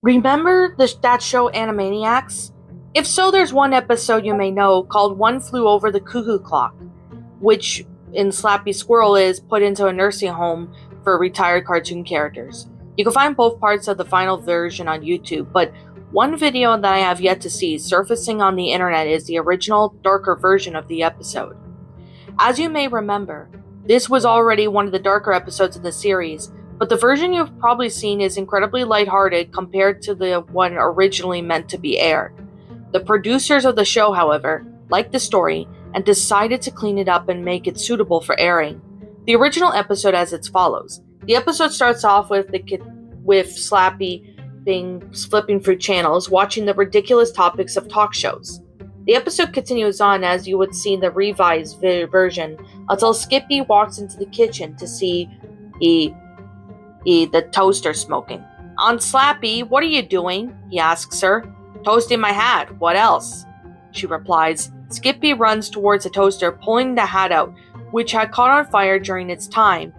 Remember that show Animaniacs? If so, there's one episode you may know called One Flew Over the Cuckoo Clock, which in Slappy Squirrel is put into a nursing home for retired cartoon characters. You can find both parts of the final version on YouTube, but one video that I have yet to see surfacing on the internet is the original, darker version of the episode. As you may remember, this was already one of the darker episodes in the series, but the version you've probably seen is incredibly lighthearted compared to the one originally meant to be aired. The producers of the show, however, liked the story and decided to clean it up and make it suitable for airing. The original episode as it follows. The episode starts off with Slappy flipping through channels, watching the ridiculous topics of talk shows. The episode continues on as you would see the revised version until Skippy walks into the kitchen to see the toaster smoking. "Aunt Slappy, what are you doing?" he asks her. "Toasting my hat. What else?" she replies. Skippy runs towards the toaster, pulling the hat out, which had caught on fire during its time.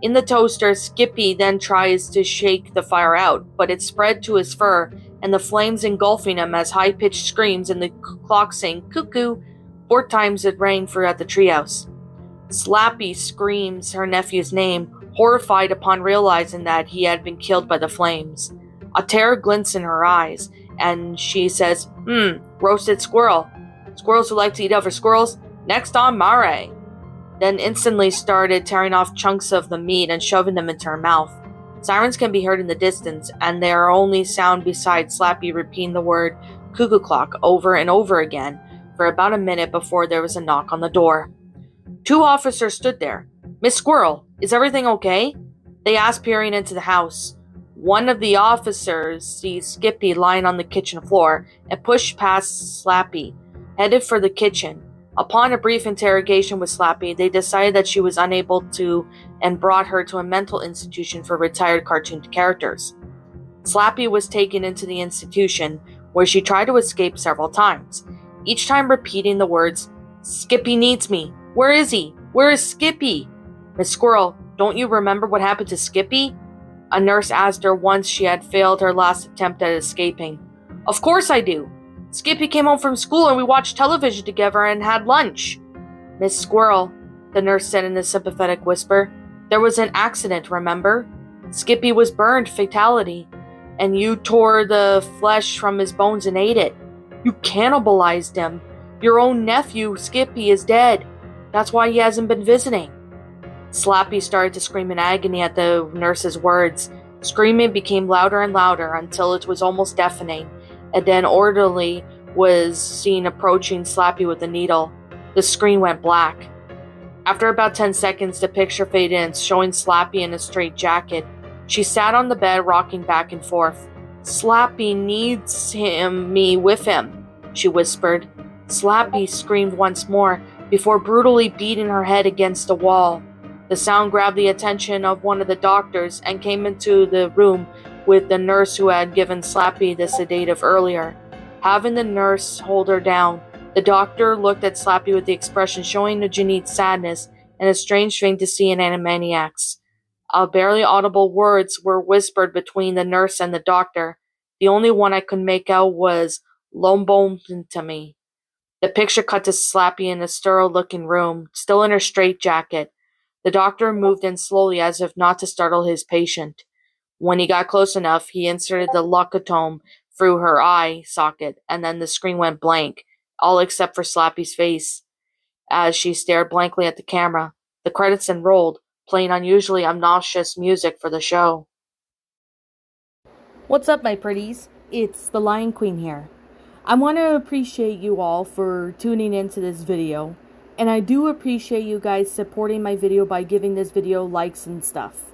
In the toaster, Skippy then tries to shake the fire out, but it spread to his fur, and the flames engulfing him as high-pitched screams and the clock saying "Cuckoo" 4 times it rang throughout the treehouse. Slappy screams her nephew's name, horrified upon realizing that he had been killed by the flames. A terror glints in her eyes, and she says, roasted squirrel. Squirrels who like to eat other squirrels? Next on Mare." Then instantly started tearing off chunks of the meat and shoving them into her mouth. Sirens can be heard in the distance, and they are only sound besides Slappy repeating the word "cuckoo clock" over and over again for about a minute before there was a knock on the door. 2 officers stood there. "Miss Squirrel, is everything okay?" they asked, peering into the house. One of the officers sees Skippy lying on the kitchen floor and pushed past Slappy, headed for the kitchen. Upon a brief interrogation with Slappy, they decided that she was unable to and brought her to a mental institution for retired cartoon characters. Slappy was taken into the institution, where she tried to escape several times, each time repeating the words, "Skippy needs me. Where is he? Where is Skippy?" "Miss Squirrel, don't you remember what happened to Skippy?" a nurse asked her once she had failed her last attempt at escaping. "Of course I do. Skippy came home from school and we watched television together and had lunch." "Miss Squirrel," the nurse said in a sympathetic whisper, "there was an accident, remember? Skippy was burned, fatality, and you tore the flesh from his bones and ate it. You cannibalized him. Your own nephew, Skippy, is dead. That's why he hasn't been visiting." Slappy started to scream in agony at the nurse's words. Screaming became louder and louder until it was almost deafening, and then orderly was seen approaching Slappy with a needle. The screen went black. After about 10 seconds, the picture faded in, showing Slappy in a straight jacket. She sat on the bed, rocking back and forth. "Slappy needs me with him," she whispered. Slappy screamed once more, before brutally beating her head against the wall. The sound grabbed the attention of one of the doctors and came into the room with the nurse who had given Slappy the sedative earlier. Having the nurse hold her down, the doctor looked at Slappy with the expression showing the genuine sadness and a strange thing to see in Animaniacs. Barely audible words were whispered between the nurse and the doctor. The only one I could make out was "lobotomy." The picture cut to Slappy in a sterile-looking room, still in her straitjacket. The doctor moved in slowly as if not to startle his patient. When he got close enough, he inserted the locotome through her eye socket, and then the screen went blank, all except for Slappy's face, as she stared blankly at the camera. The credits then rolled, playing unusually obnoxious music for the show. What's up, my pretties? It's the Lion Queen here. I want to appreciate you all for tuning into this video, and I do appreciate you guys supporting my video by giving this video likes and stuff.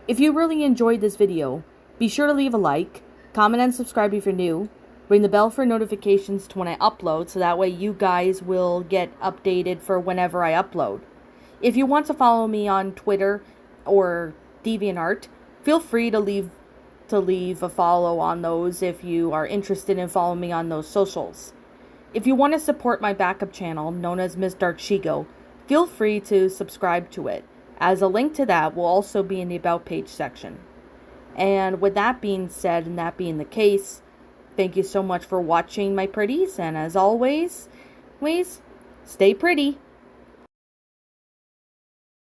If you really enjoyed this video, be sure to leave a like, comment and subscribe if you're new, ring the bell for notifications to when I upload so that way you guys will get updated for whenever I upload. If you want to follow me on Twitter or DeviantArt, feel free to leave a follow on those if you are interested in following me on those socials. If you want to support my backup channel, known as Miss Dark Shigo, feel free to subscribe to it, as a link to that will also be in the About page section. And with that being said, and that being the case, thank you so much for watching, my pretties. And as always, stay pretty.